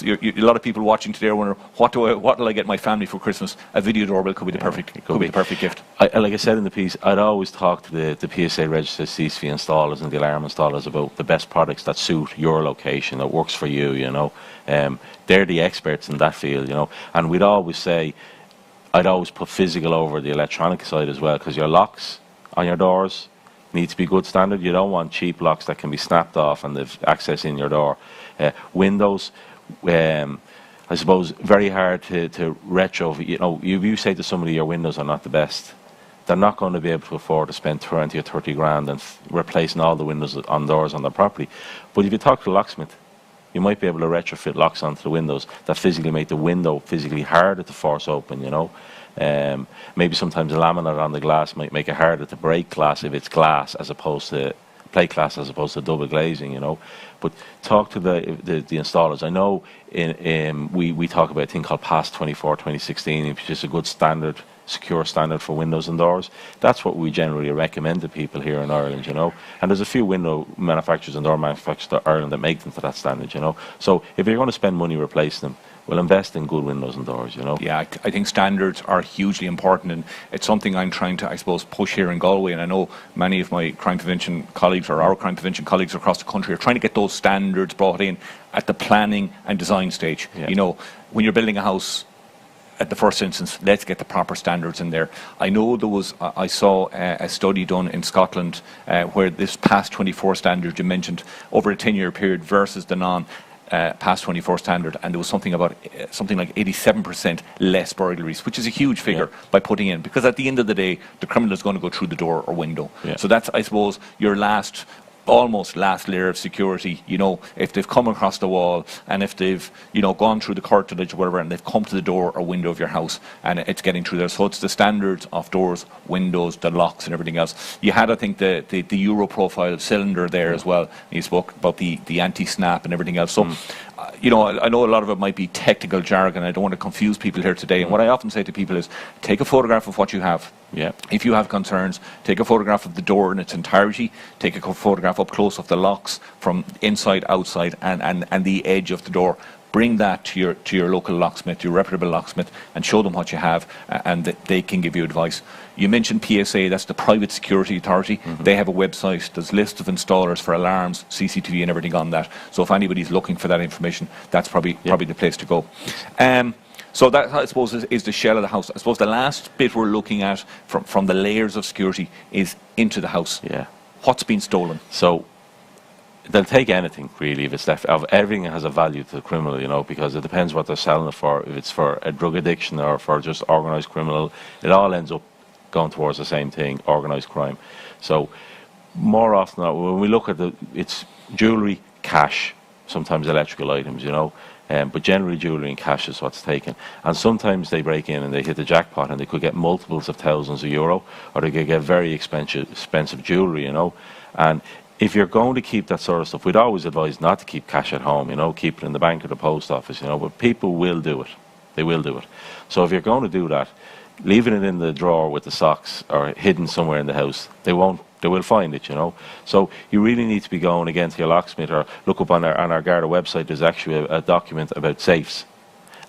a lot of people watching today are wondering, what will I get my family for Christmas? A video doorbell could be the perfect gift. Like I said in the piece, I'd always talk to the PSA registered CCTV installers and the alarm installers about the best products that suit your location, that works for you. They're the experts in that field. And we'd always say, I'd always put physical over the electronic side as well, because your locks on your doors need to be good standard. You don't want cheap locks that can be snapped off and they've access in your door. Windows, I suppose, very hard to retro. You say to somebody your windows are not the best, they're not going to be able to afford to spend 20 or 30 grand and replacing all the windows on doors on their property. But if you talk to a locksmith, you might be able to retrofit locks onto the windows that physically make the window physically harder to force open, Maybe sometimes a laminate on the glass might make it harder to break glass if it's glass as opposed to plate glass as opposed to double glazing, But talk to the installers. I know we talk about a thing called PAS 24 2016, which is a good standard, secure standard for windows and doors. That's what we generally recommend to people here in Ireland, And there's a few window manufacturers and door manufacturers in Ireland that make them to that standard, So if you're going to spend money replacing them, well, invest in good windows and doors, Yeah, I think standards are hugely important, and it's something I'm trying to, I suppose, push here in Galway. And I know many of my crime prevention colleagues or our crime prevention colleagues across the country are trying to get those standards brought in at the planning and design stage. Yeah. When you're building a house, at the first instance, let's get the proper standards in there. I know I saw a study done in Scotland where this PAS 24 standard you mentioned over a 10-year period versus the PAS 24 standard, and there was something like 87% less burglaries, which is a huge figure by putting in, because at the end of the day, the criminal is going to go through the door or window. Yeah. So that's, I suppose, your almost last layer of security. If they've come across the wall and if they've gone through the curtilage or whatever and they've come to the door or window of your house and it's getting through there. So it's the standards of doors, windows, the locks and everything else. You had, I think, the Euro profile cylinder there as well. You spoke about the anti-snap and everything else. So I know a lot of it might be technical jargon. I don't want to confuse people here today. And what I often say to people is, take a photograph of what you have. Yeah. If you have concerns, take a photograph of the door in its entirety, take a photograph up close of the locks from inside, outside, and the edge of the door. Bring that to your local locksmith, your reputable locksmith, and show them what you have, and they can give you advice. You mentioned PSA, that's the Private Security Authority. Mm-hmm. They have a website. There's lists of installers for alarms, CCTV and everything on that. So if anybody's looking for that information, that's probably the place to go. So that, I suppose, is the shell of the house. I suppose the last bit we're looking at from the layers of security is into the house. Yeah. What's been stolen? So they'll take anything, really, if it's left. Everything has a value to the criminal, because it depends what they're selling it for. If it's for a drug addiction or for just organised criminal, it all ends up going towards the same thing, organised crime. So more often, when we look at it's jewellery, cash, sometimes electrical items, but generally jewellery and cash is what's taken. And sometimes they break in and they hit the jackpot and they could get multiples of thousands of euro, or they could get very expensive jewellery, And if you're going to keep that sort of stuff, we'd always advise not to keep cash at home, keep it in the bank or the post office, but people will do it. They will do it. So if you're going to do that, leaving it in the drawer with the socks or hidden somewhere in the house, they will find it, So you really need to be going again to your locksmith, or look up on our Garda website. There's actually a document about safes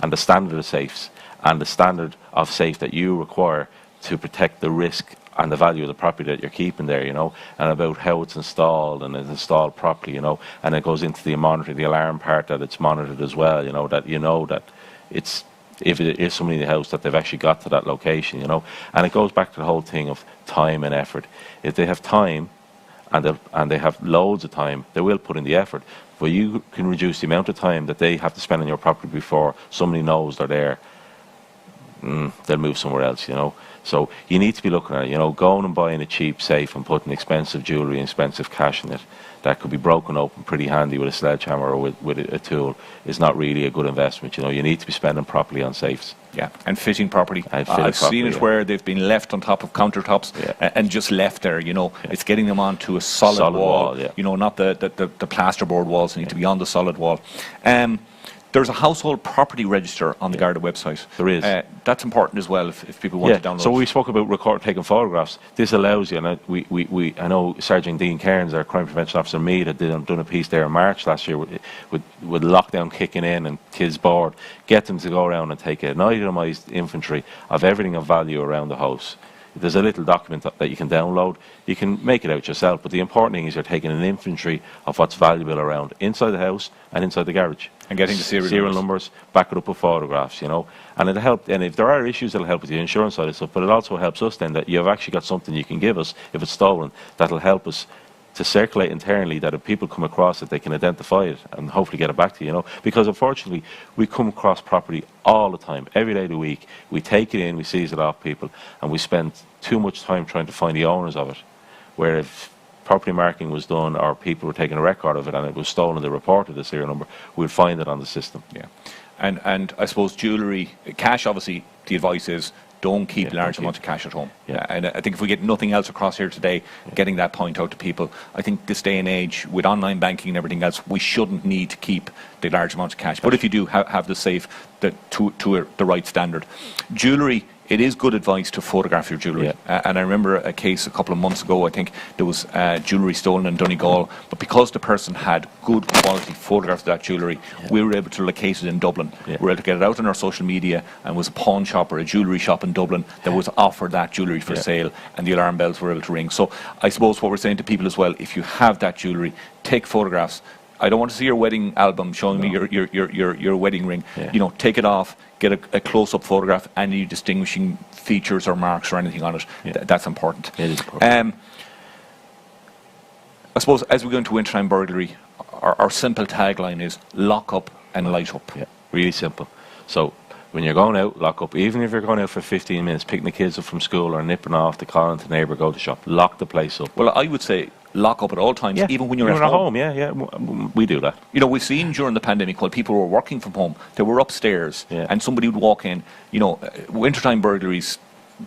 and the standard of safes. and the standard of safe that you require to protect the risk and the value of the property that you're keeping there, you know, and about how it's installed and it's installed properly, you know, and it goes into the monitoring, the alarm part, that it's monitored as well, you know that it's, if it is somebody in the house, that they've actually got to that location, you know, and it goes back to the whole thing of time and effort. If they have time and they have loads of time, they will put in the effort, but you can reduce the amount of time that they have to spend on your property before somebody knows they're there. They'll move somewhere else, you know. So you need to be looking at it, you know, going and buying a cheap safe and putting expensive jewellery and expensive cash in it that could be broken open pretty handy with a sledgehammer or with a tool is not really a good investment. You know, you need to be spending properly on safes. Yeah, and fitting properly. I've seen it where they've been left on top of countertops and just left there, you know. It's getting them onto a solid wall, you know, not the plasterboard walls. They need to be on the solid wall. There's a household property register on the Garda website. There is. That's important as well if people want to download. So we spoke about taking photographs. This allows you, and I know Sergeant Dean Cairns, our crime prevention officer, Mead, had done a piece there in March last year with lockdown kicking in and kids bored. Get them to go around and take an itemised inventory of everything of value around the house. There's a little document that you can download. You can make it out yourself, but the important thing is you're taking an inventory of what's valuable around inside the house and inside the garage. And getting the serial numbers, back it up with photographs, you know. And it'll help, and if there are issues, it'll help with the insurance side of stuff, but it also helps us then that you've actually got something you can give us if it's stolen that'll help us to circulate internally, that if people come across it, they can identify it and hopefully get it back to you, you know. Because unfortunately, we come across property all the time, every day of the week. We take it in, we seize it off people, and we spend too much time trying to find the owners of it. Where if property marking was done or people were taking a record of it and it was stolen, they reported the serial number, we'd find it on the system. Yeah. And I suppose jewellery, cash, obviously, the advice is don't keep large amounts of cash at home. Yeah. And I think if we get nothing else across here today, getting that point out to people, I think this day and age, with online banking and everything else, we shouldn't need to keep the large amounts of cash. But if you do, have the safe to the right standard. Jewellery, it is good advice to photograph your jewellery. And I remember a case a couple of months ago, I think there was jewellery stolen in Donegal, but because the person had good quality photographs of that jewellery, we were able to locate it in Dublin. We were able to get it out on our social media, and it was a pawn shop or a jewellery shop in Dublin that was offered that jewellery for sale, and the alarm bells were able to ring. So I suppose what we're saying to people as well, if you have that jewellery, take photographs. I don't want to see your wedding album showing me your wedding ring. You know, take it off, get a close-up photograph, any distinguishing features or marks or anything on it. That's important. It is important. I suppose as we go into wintertime burglary, our simple tagline is lock up and light up. Yeah, really simple. So when you're going out, lock up. Even if you're going out for 15 minutes, picking the kids up from school or nipping off to call into the neighbour, go to the shop, lock the place up. Well, I would say lock up at all times, even when you're at home. We do that. You know, we've seen during the pandemic while people were working from home, they were upstairs and somebody would walk in. You know, wintertime burglaries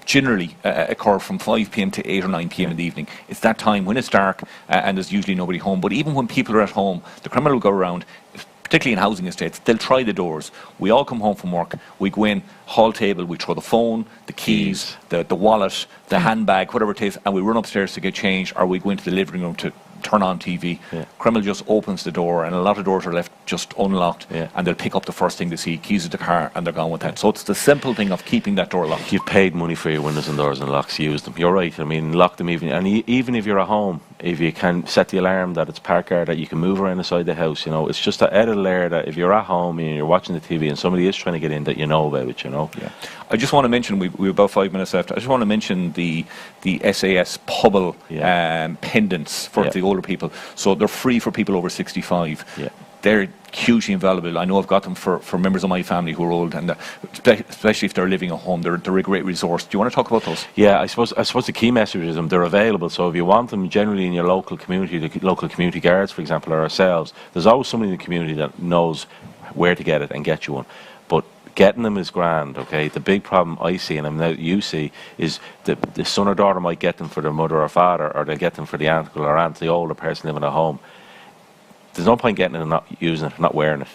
generally occur from 5 p.m. to 8 or 9 p.m. in the evening. It's that time when it's dark and there's usually nobody home. But even when people are at home, the criminal will go around, particularly in housing estates, they'll try the doors. We all come home from work, we go in, hall table, we throw the phone, the keys, the wallet, the handbag, whatever it is, and we run upstairs to get changed, or we go into the living room to turn on TV. Criminal just opens the door, and a lot of doors are left just unlocked, and they'll pick up the first thing they see, keys of the car, and they're gone with that. So it's the simple thing of keeping that door locked. You've paid money for your windows and doors and locks, use them. You're right, I mean, lock them even if you're at home, if you can set the alarm that it's park guard, that you can move around inside the house, you know, it's just that added layer that if you're at home and you're watching the TV and somebody is trying to get in, that you know about it, you know. I just want to mention, we've about 5 minutes left, I just want to mention the SAS Pubble pendants for the older people. So they're free for people over 65. They're hugely invaluable. I know I've got them for members of my family who are old, and especially if they're living at home, they're a great resource. Do you want to talk about those? Yeah, I suppose the key message is they're available. So if you want them generally in your local community, the local community guards, for example, or ourselves, there's always somebody in the community that knows where to get it and get you one. But getting them is grand, okay? The big problem I see, and I know you see, is the son or daughter might get them for their mother or father, or they'll get them for the uncle or aunt, the older person living at home. There's no point getting it and not using it, not wearing it.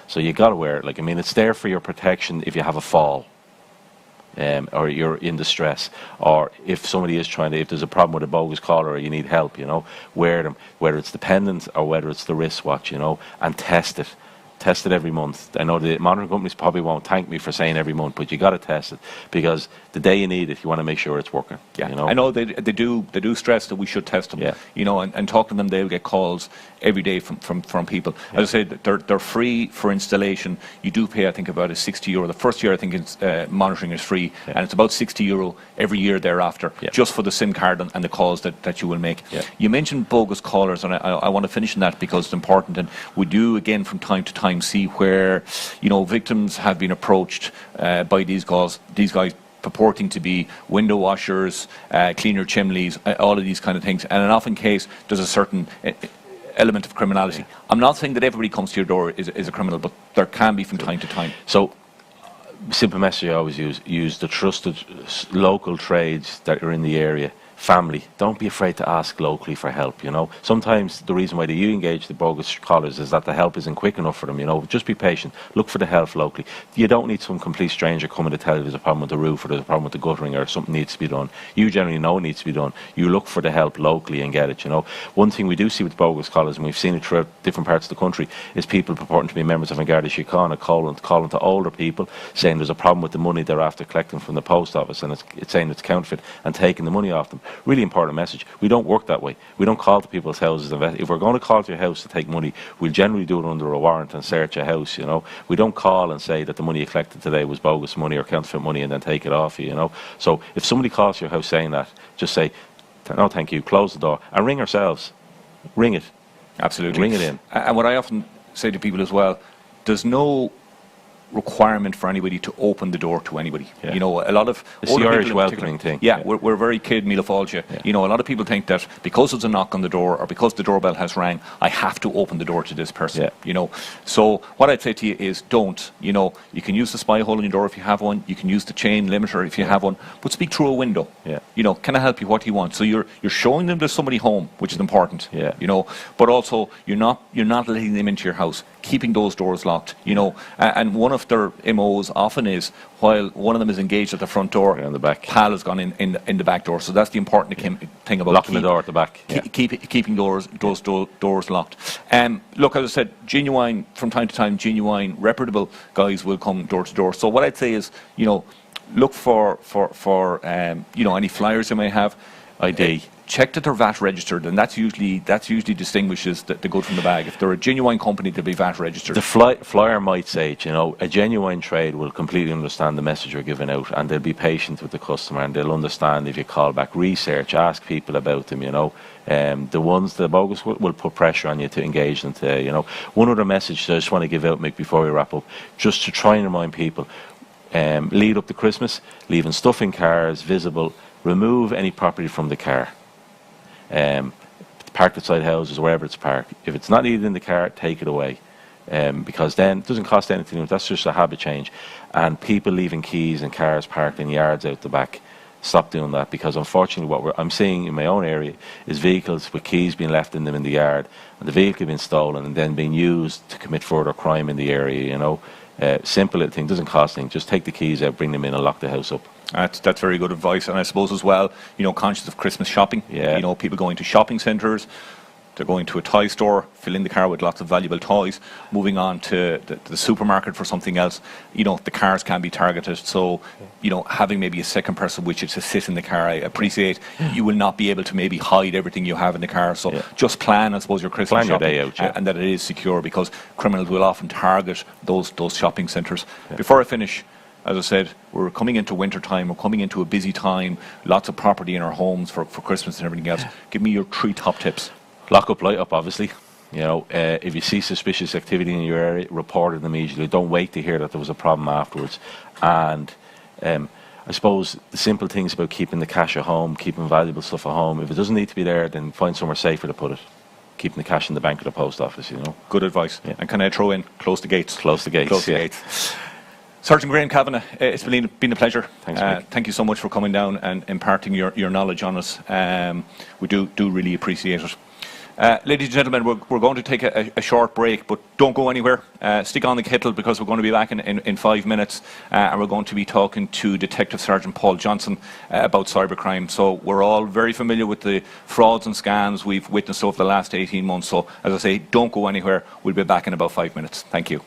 So you got to wear it. Like, I mean, it's there for your protection if you have a fall, or you're in distress, or if somebody is if there's a problem with a bogus caller or you need help, you know, wear them, whether it's the pendant or whether it's the wristwatch, you know, and test it. Test it every month. I know the monitoring companies probably won't thank me for saying every month, but you got to test it, because the day you need it, you want to make sure it's working. Yeah, you know? I know they do stress that we should test them. Yeah. You know, and talk to them. They'll get calls every day from people. Yeah. As I said, they're free for installation. You do pay, I think, about €60. The first year, I think, monitoring is free, Yeah. and it's about €60 every year thereafter, Yeah. just for the SIM card and the calls that you will make. Yeah. You mentioned bogus callers, and I want to finish on that because it's important. And we do again from time to time see where, you know, victims have been approached by these guys purporting to be window washers, cleaner chimneys, all of these kind of things. And in often case, there's a certain element of criminality. Yeah. I'm not saying that everybody comes to your door is a criminal, but there can be from time to time. So, simple message I always use the trusted local trades that are in the area. Family, don't be afraid to ask locally for help, you know. Sometimes the reason why you engage the bogus callers is that the help isn't quick enough for them, you know. Just be patient, look for the help locally. You don't need some complete stranger coming to tell you there's a problem with the roof or there's a problem with the guttering or something needs to be done. You generally know it needs to be done. You look for the help locally and get it, you know. One thing we do see with bogus callers, and we've seen it throughout different parts of the country, is people purporting to be members of an Garda Síochána calling to older people, saying there's a problem with the money they're after collecting from the post office, and it's saying it's counterfeit, and taking the money off them. Really important message. We don't work that way. We don't call to people's houses. If we're going to call to your house to take money, we'll generally do it under a warrant and search a house, you know. We don't call and say that the money you collected today was bogus money or counterfeit money and then take it off you, you know. So if somebody calls to your house saying that, just say, no thank you, close the door, and ring ourselves. Ring it. Absolutely. Ring it in. And what I often say to people as well, there's no requirement for anybody to open the door to anybody. Yeah. You know, a lot of it's the older Irish people in welcoming particular- thing. Yeah, we're very kid Míle Fáilte. Yeah. You know, a lot of people think that because there's a knock on the door or because the doorbell has rang, I have to open the door to this person. Yeah. You know, so what I'd say to you is don't. You know, you can use the spy hole in your door if you have one. You can use the chain limiter if you have one. But speak through a window. Yeah. You know, can I help you? What do you want? So you're showing them there's somebody home, which is important. Yeah. You know, but also you're not letting them into your house, keeping those doors locked. You know, and one of their MOs often is, while one of them is engaged at the front door, on the back, pal has gone in the back door. So that's the important thing about locking the door at the back. Yeah. Keeping doors locked. Look, as I said, from time to time, genuine, reputable guys will come door to door. So what I'd say is, you know, look for you know, any flyers you may have. ID. Check that they're VAT registered, and that's usually distinguishes the good from the bad. If they're a genuine company, they'll be VAT registered. The flyer might say, you know, a genuine trade will completely understand the message you're giving out, and they'll be patient with the customer, and they'll understand if you call back, research, ask people about them, you know. The bogus will put pressure on you to engage them today, you know. One other message that I just want to give out, Mick, before we wrap up, just to try and remind people, lead up to Christmas, leaving stuff in cars visible, remove any property from the car. Parked outside houses, wherever it's parked. If it's not needed in the car, take it away. Because then it doesn't cost anything. That's just a habit change. And people leaving keys and cars parked in yards out the back, stop doing that, because unfortunately what I'm seeing in my own area is vehicles with keys being left in them in the yard, and the vehicle being stolen and then being used to commit further crime in the area, you know. Simple little thing, doesn't cost anything. Just take the keys out, bring them in and lock the house up. That's very good advice. And I suppose as well, you know, conscious of Christmas shopping. Yeah. You know, people going to shopping centres, they're going to a toy store, filling the car with lots of valuable toys, moving on to the supermarket for something else. You know, the cars can be targeted. So, you know, having maybe a second person which is to sit in the car, I appreciate you will not be able to maybe hide everything you have in the car. So just plan, I suppose, your Christmas shopping, your day out, and that it is secure, because criminals will often target those shopping centres. Before I finish, as I said, we're coming into winter time, we're coming into a busy time, lots of property in our homes for Christmas and everything else. Give me your 3 top tips. Lock up, light up, obviously. You know, if you see suspicious activity in your area, report it immediately. Don't wait to hear that there was a problem afterwards. And I suppose the simple things about keeping the cash at home, keeping valuable stuff at home, if it doesn't need to be there, then find somewhere safer to put it. Keeping the cash in the bank or the post office, you know. Good advice. Yeah. And can I throw in, close the gates? Close the gates. Close the gates. Sergeant Graham Kavanagh, it's been a pleasure. Thanks, Mick. Thank you so much for coming down and imparting your knowledge on us. We do really appreciate it. Ladies and gentlemen, we're going to take a short break, but don't go anywhere. Stick on the kettle because we're going to be back in 5 minutes, and we're going to be talking to Detective Sergeant Paul Johnson about cybercrime. So we're all very familiar with the frauds and scams we've witnessed over the last 18 months. So as I say, don't go anywhere. We'll be back in about 5 minutes. Thank you.